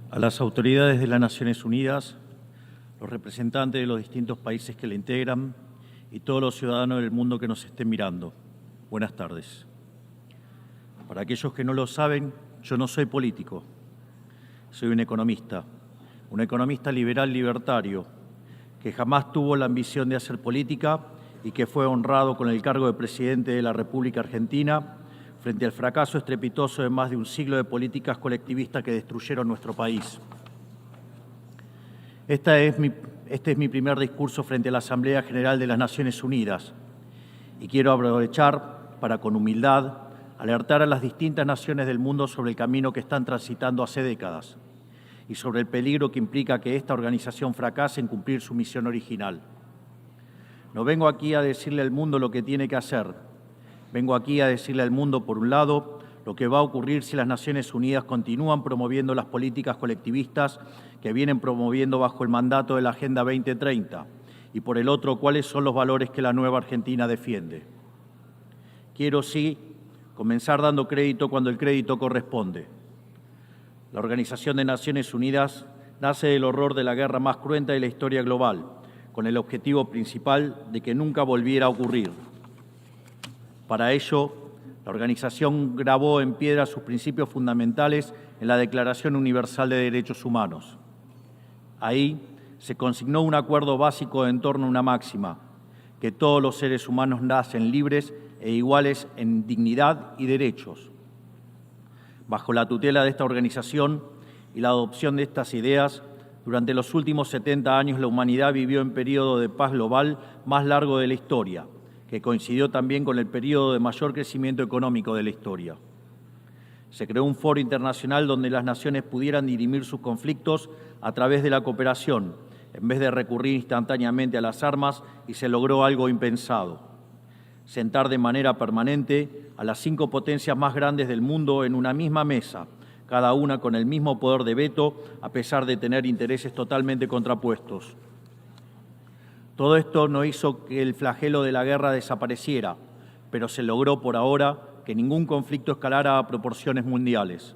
A las autoridades de las Naciones Unidas, los representantes de los distintos países que la integran y todos los ciudadanos del mundo que nos estén mirando, buenas tardes. Para aquellos que no lo saben, yo no soy político, soy un economista liberal libertario, que jamás tuvo la ambición de hacer política y que fue honrado con el cargo de presidente de la República Argentina frente al fracaso estrepitoso de más de un siglo de políticas colectivistas que destruyeron nuestro país. Este es mi primer discurso frente a la Asamblea General de las Naciones Unidas y quiero aprovechar para, con humildad, alertar a las distintas naciones del mundo sobre el camino que están transitando hace décadas y sobre el peligro que implica que esta organización fracase en cumplir su misión original. No vengo aquí a decirle al mundo lo que tiene que hacer. Vengo aquí a decirle al mundo, por un lado, lo que va a ocurrir si las Naciones Unidas continúan promoviendo las políticas colectivistas que vienen promoviendo bajo el mandato de la Agenda 2030, y por el otro, cuáles son los valores que la nueva Argentina defiende. Quiero, sí, comenzar dando crédito cuando el crédito corresponde. La Organización de Naciones Unidas nace del horror de la guerra más cruenta de la historia global, con el objetivo principal de que nunca volviera a ocurrir. Para ello, la organización grabó en piedra sus principios fundamentales en la Declaración Universal de Derechos Humanos. Ahí se consignó un acuerdo básico en torno a una máxima, que todos los seres humanos nacen libres e iguales en dignidad y derechos. Bajo la tutela de esta organización y la adopción de estas ideas, durante los últimos 70 años la humanidad vivió en periodo de paz global más largo de la historia, que coincidió también con el periodo de mayor crecimiento económico de la historia. Se creó un foro internacional donde las naciones pudieran dirimir sus conflictos a través de la cooperación, en vez de recurrir instantáneamente a las armas, y se logró algo impensado: sentar de manera permanente a las 5 potencias más grandes del mundo en una misma mesa, cada una con el mismo poder de veto, a pesar de tener intereses totalmente contrapuestos. Todo esto no hizo que el flagelo de la guerra desapareciera, pero se logró por ahora que ningún conflicto escalara a proporciones mundiales.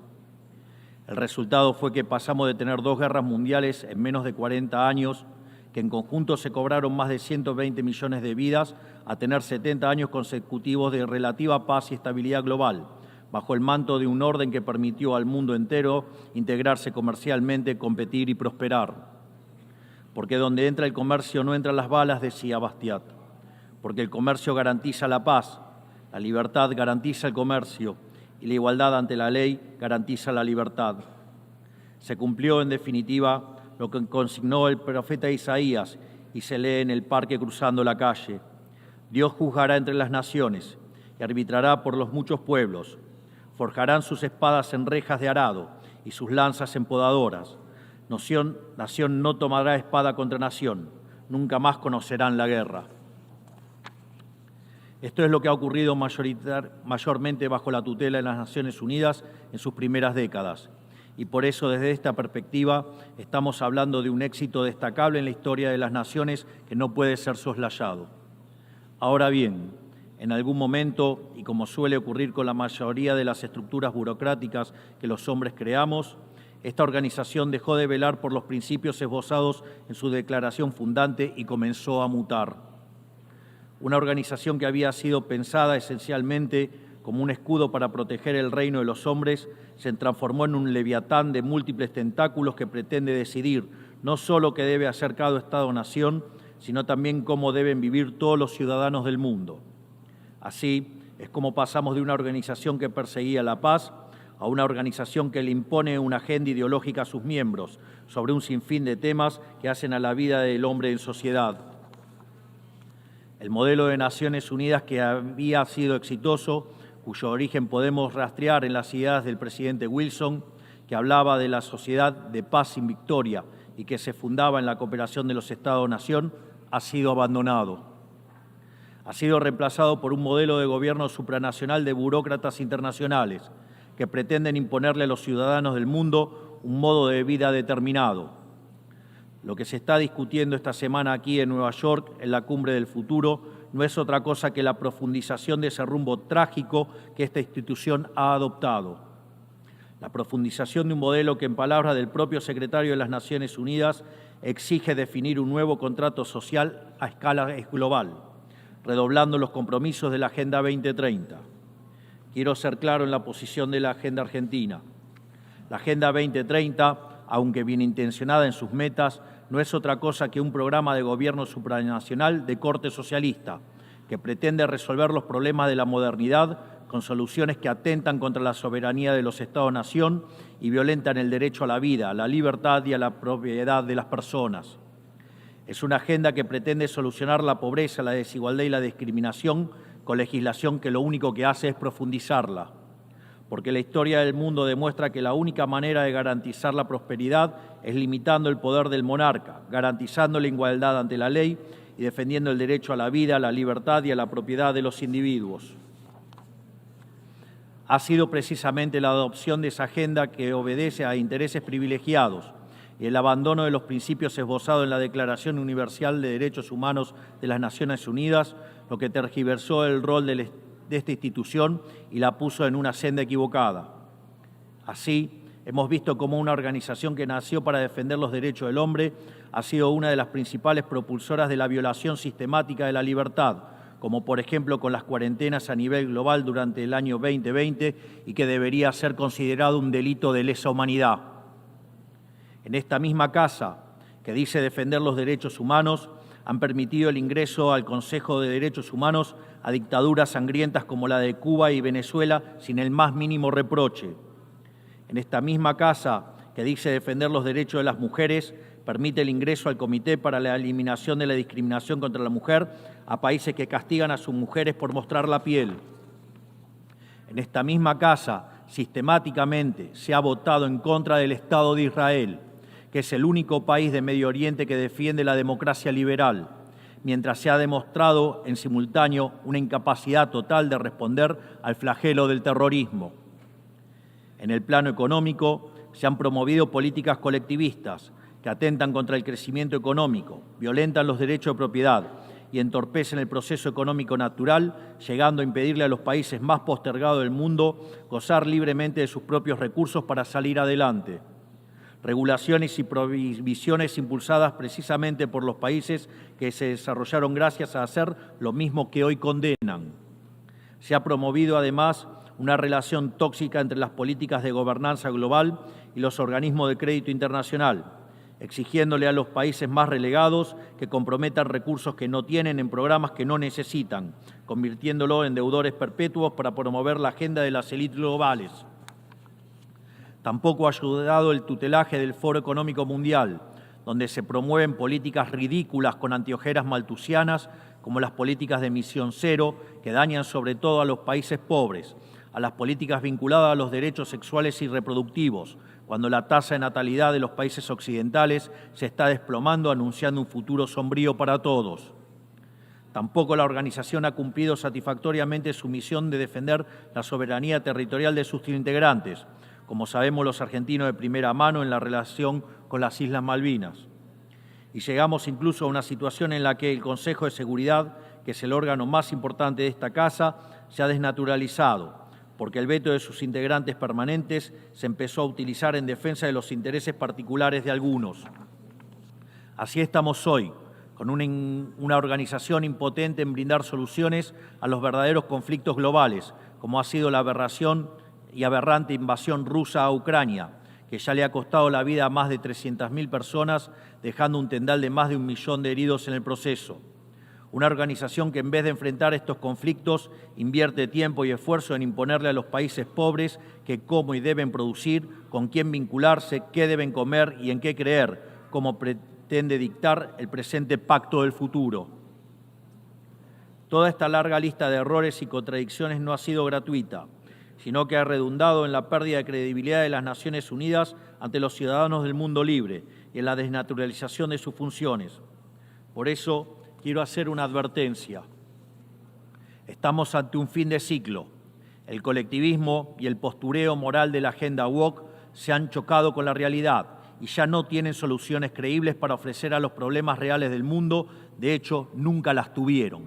El resultado fue que pasamos de tener 2 guerras mundiales en menos de 40 años, que en conjunto se cobraron más de 120 millones de vidas, a tener 70 años consecutivos de relativa paz y estabilidad global, bajo el manto de un orden que permitió al mundo entero integrarse comercialmente, competir y prosperar. Porque donde entra el comercio no entran las balas, decía Bastiat. Porque el comercio garantiza la paz, la libertad garantiza el comercio y la igualdad ante la ley garantiza la libertad. Se cumplió, en definitiva, lo que consignó el profeta Isaías y se lee en el parque cruzando la calle. Dios juzgará entre las naciones y arbitrará por los muchos pueblos. Forjarán sus espadas en rejas de arado y sus lanzas en podadoras. Nación no tomará espada contra nación, nunca más conocerán la guerra. Esto es lo que ha ocurrido mayormente bajo la tutela de las Naciones Unidas en sus primeras décadas. Y por eso, desde esta perspectiva, estamos hablando de un éxito destacable en la historia de las naciones que no puede ser soslayado. Ahora bien, en algún momento, y como suele ocurrir con la mayoría de las estructuras burocráticas que los hombres creamos, esta organización dejó de velar por los principios esbozados en su declaración fundante y comenzó a mutar. Una organización que había sido pensada esencialmente como un escudo para proteger el reino de los hombres se transformó en un leviatán de múltiples tentáculos que pretende decidir no solo qué debe hacer cada Estado-nación, sino también cómo deben vivir todos los ciudadanos del mundo. Así es como pasamos de una organización que perseguía la paz a una organización que le impone una agenda ideológica a sus miembros sobre un sinfín de temas que hacen a la vida del hombre en sociedad. El modelo de Naciones Unidas, que había sido exitoso, cuyo origen podemos rastrear en las ideas del presidente Wilson, que hablaba de la sociedad de paz sin victoria y que se fundaba en la cooperación de los Estados-nación, ha sido abandonado. Ha sido reemplazado por un modelo de gobierno supranacional de burócratas internacionales, que pretenden imponerle a los ciudadanos del mundo un modo de vida determinado. Lo que se está discutiendo esta semana aquí en Nueva York, en la Cumbre del Futuro, no es otra cosa que la profundización de ese rumbo trágico que esta institución ha adoptado. La profundización de un modelo que, en palabras del propio secretario de las Naciones Unidas, exige definir un nuevo contrato social a escala global, redoblando los compromisos de la Agenda 2030. Quiero ser claro en la posición de la Agenda Argentina. La Agenda 2030, aunque bien intencionada en sus metas, no es otra cosa que un programa de gobierno supranacional de corte socialista, que pretende resolver los problemas de la modernidad con soluciones que atentan contra la soberanía de los Estados-nación y violentan el derecho a la vida, a la libertad y a la propiedad de las personas. Es una agenda que pretende solucionar la pobreza, la desigualdad y la discriminación con legislación que lo único que hace es profundizarla. Porque la historia del mundo demuestra que la única manera de garantizar la prosperidad es limitando el poder del monarca, garantizando la igualdad ante la ley y defendiendo el derecho a la vida, a la libertad y a la propiedad de los individuos. Ha sido precisamente la adopción de esa agenda que obedece a intereses privilegiados y el abandono de los principios esbozados en la Declaración Universal de Derechos Humanos de las Naciones Unidas lo que tergiversó el rol de esta institución y la puso en una senda equivocada. Así, hemos visto cómo una organización que nació para defender los derechos del hombre ha sido una de las principales propulsoras de la violación sistemática de la libertad, como por ejemplo con las cuarentenas a nivel global durante el año 2020 y que debería ser considerado un delito de lesa humanidad. En esta misma casa, que dice defender los derechos humanos, han permitido el ingreso al Consejo de Derechos Humanos a dictaduras sangrientas como la de Cuba y Venezuela sin el más mínimo reproche. En esta misma casa, que dice defender los derechos de las mujeres, permite el ingreso al Comité para la Eliminación de la Discriminación contra la Mujer a países que castigan a sus mujeres por mostrar la piel. En esta misma casa, sistemáticamente, se ha votado en contra del Estado de Israel, que es el único país de Medio Oriente que defiende la democracia liberal, mientras se ha demostrado en simultáneo una incapacidad total de responder al flagelo del terrorismo. En el plano económico, se han promovido políticas colectivistas que atentan contra el crecimiento económico, violentan los derechos de propiedad y entorpecen el proceso económico natural, llegando a impedirle a los países más postergados del mundo gozar libremente de sus propios recursos para salir adelante. Regulaciones y prohibiciones impulsadas precisamente por los países que se desarrollaron gracias a hacer lo mismo que hoy condenan. Se ha promovido además una relación tóxica entre las políticas de gobernanza global y los organismos de crédito internacional, exigiéndole a los países más relegados que comprometan recursos que no tienen en programas que no necesitan, convirtiéndolo en deudores perpetuos para promover la agenda de las élites globales. Tampoco ha ayudado el tutelaje del Foro Económico Mundial, donde se promueven políticas ridículas con anteojeras maltusianas, como las políticas de emisión cero, que dañan sobre todo a los países pobres, a las políticas vinculadas a los derechos sexuales y reproductivos, cuando la tasa de natalidad de los países occidentales se está desplomando, anunciando un futuro sombrío para todos. Tampoco la organización ha cumplido satisfactoriamente su misión de defender la soberanía territorial de sus integrantes, como sabemos los argentinos de primera mano en la relación con las Islas Malvinas. Y llegamos incluso a una situación en la que el Consejo de Seguridad, que es el órgano más importante de esta casa, se ha desnaturalizado, porque el veto de sus integrantes permanentes se empezó a utilizar en defensa de los intereses particulares de algunos. Así estamos hoy, con una organización impotente en brindar soluciones a los verdaderos conflictos globales, como ha sido la aberración y aberrante invasión rusa a Ucrania, que ya le ha costado la vida a más de 300.000 personas, dejando un tendal de más de 1 millón de heridos en el proceso. Una organización que en vez de enfrentar estos conflictos invierte tiempo y esfuerzo en imponerle a los países pobres qué, cómo y deben producir, con quién vincularse, qué deben comer y en qué creer, como pretende dictar el presente pacto del futuro. Toda esta larga lista de errores y contradicciones no ha sido gratuita, sino que ha redundado en la pérdida de credibilidad de las Naciones Unidas ante los ciudadanos del mundo libre y en la desnaturalización de sus funciones. Por eso, quiero hacer una advertencia. Estamos ante un fin de ciclo. El colectivismo y el postureo moral de la agenda woke se han chocado con la realidad y ya no tienen soluciones creíbles para ofrecer a los problemas reales del mundo. De hecho, nunca las tuvieron.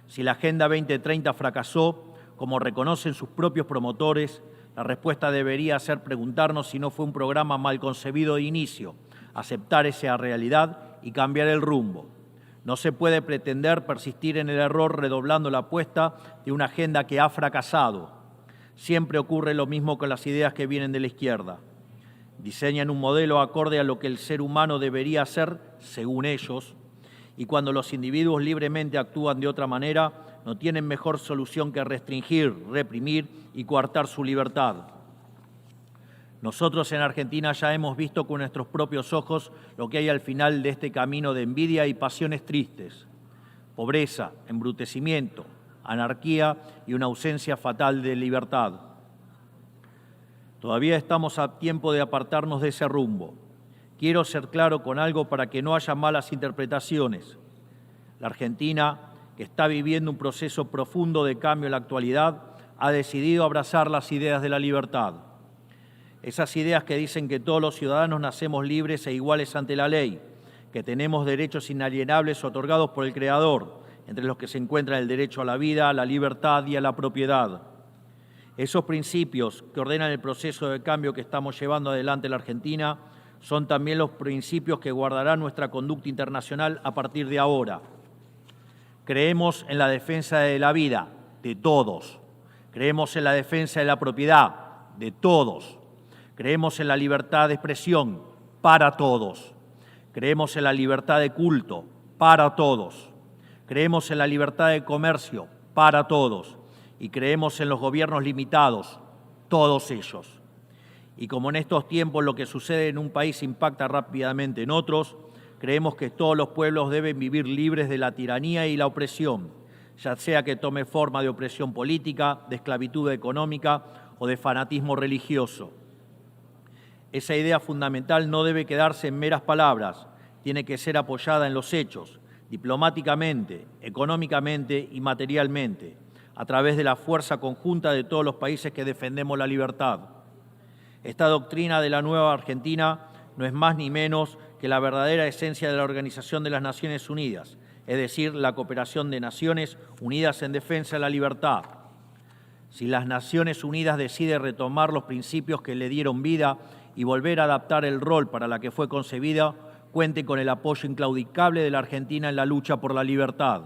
Si la Agenda 2030 fracasó, como reconocen sus propios promotores, La respuesta debería ser preguntarnos si no fue un programa mal concebido de inicio, aceptar esa realidad y cambiar el rumbo. No se puede pretender persistir en el error redoblando la apuesta de una agenda que ha fracasado. Siempre ocurre lo mismo con las ideas que vienen de la izquierda. Diseñan un modelo acorde a lo que el ser humano debería ser, según ellos, y cuando los individuos libremente actúan de otra manera, no tienen mejor solución que restringir, reprimir y coartar su libertad. Nosotros en Argentina ya hemos visto con nuestros propios ojos lo que hay al final de este camino de envidia y pasiones tristes. Pobreza, embrutecimiento, anarquía y una ausencia fatal de libertad. Todavía estamos a tiempo de apartarnos de ese rumbo. Quiero ser claro con algo para que no haya malas interpretaciones. La Argentina, que está viviendo un proceso profundo de cambio en la actualidad, ha decidido abrazar las ideas de la libertad. Esas ideas que dicen que todos los ciudadanos nacemos libres e iguales ante la ley, que tenemos derechos inalienables otorgados por el Creador, entre los que se encuentran el derecho a la vida, a la libertad y a la propiedad. Esos principios que ordenan el proceso de cambio que estamos llevando adelante en la Argentina son también los principios que guardarán nuestra conducta internacional a partir de ahora. Creemos en la defensa de la vida de todos. Creemos en la defensa de la propiedad de todos. Creemos en la libertad de expresión para todos. Creemos en la libertad de culto para todos. Creemos en la libertad de comercio para todos. Y creemos en los gobiernos limitados, todos ellos. Y como en estos tiempos lo que sucede en un país impacta rápidamente en otros, creemos que todos los pueblos deben vivir libres de la tiranía y la opresión, ya sea que tome forma de opresión política, de esclavitud económica o de fanatismo religioso. Esa idea fundamental no debe quedarse en meras palabras, tiene que ser apoyada en los hechos, diplomáticamente, económicamente y materialmente, a través de la fuerza conjunta de todos los países que defendemos la libertad. Esta doctrina de la nueva Argentina no es más ni menos que la verdadera esencia de la Organización de las Naciones Unidas, es decir, la cooperación de Naciones Unidas en defensa de la libertad. Si las Naciones Unidas deciden retomar los principios que le dieron vida y volver a adaptar el rol para la que fue concebida, cuente con el apoyo inclaudicable de la Argentina en la lucha por la libertad.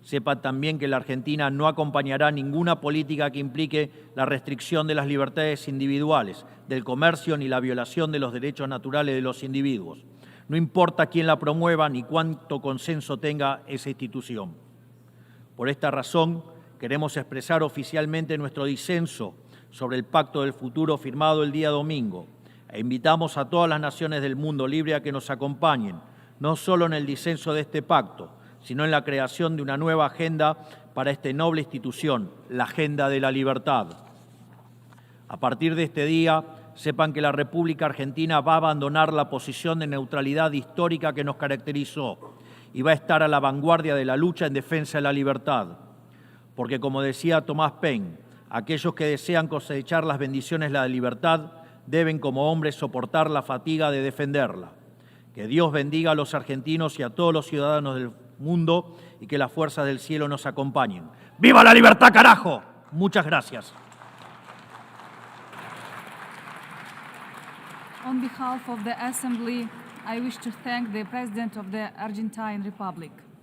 Sepa también que la Argentina no acompañará ninguna política que implique la restricción de las libertades individuales, del comercio ni la violación de los derechos naturales de los individuos. No importa quién la promueva ni cuánto consenso tenga esa institución. Por esta razón, queremos expresar oficialmente nuestro disenso sobre el Pacto del Futuro firmado el día domingo e invitamos a todas las naciones del mundo libre a que nos acompañen, no solo en el disenso de este pacto, sino en la creación de una nueva agenda para esta noble institución, la agenda de la libertad. A partir de este día, sepan que la República Argentina va a abandonar la posición de neutralidad histórica que nos caracterizó y va a estar a la vanguardia de la lucha en defensa de la libertad. Porque, como decía Thomas Paine, aquellos que desean cosechar las bendiciones de la libertad deben como hombres soportar la fatiga de defenderla. Que Dios bendiga a los argentinos y a todos los ciudadanos del mundo y que las fuerzas del cielo nos acompañen. ¡Viva la libertad, carajo! Muchas gracias. On behalf of the Assembly, I wish to thank the President of the Argentine Republic.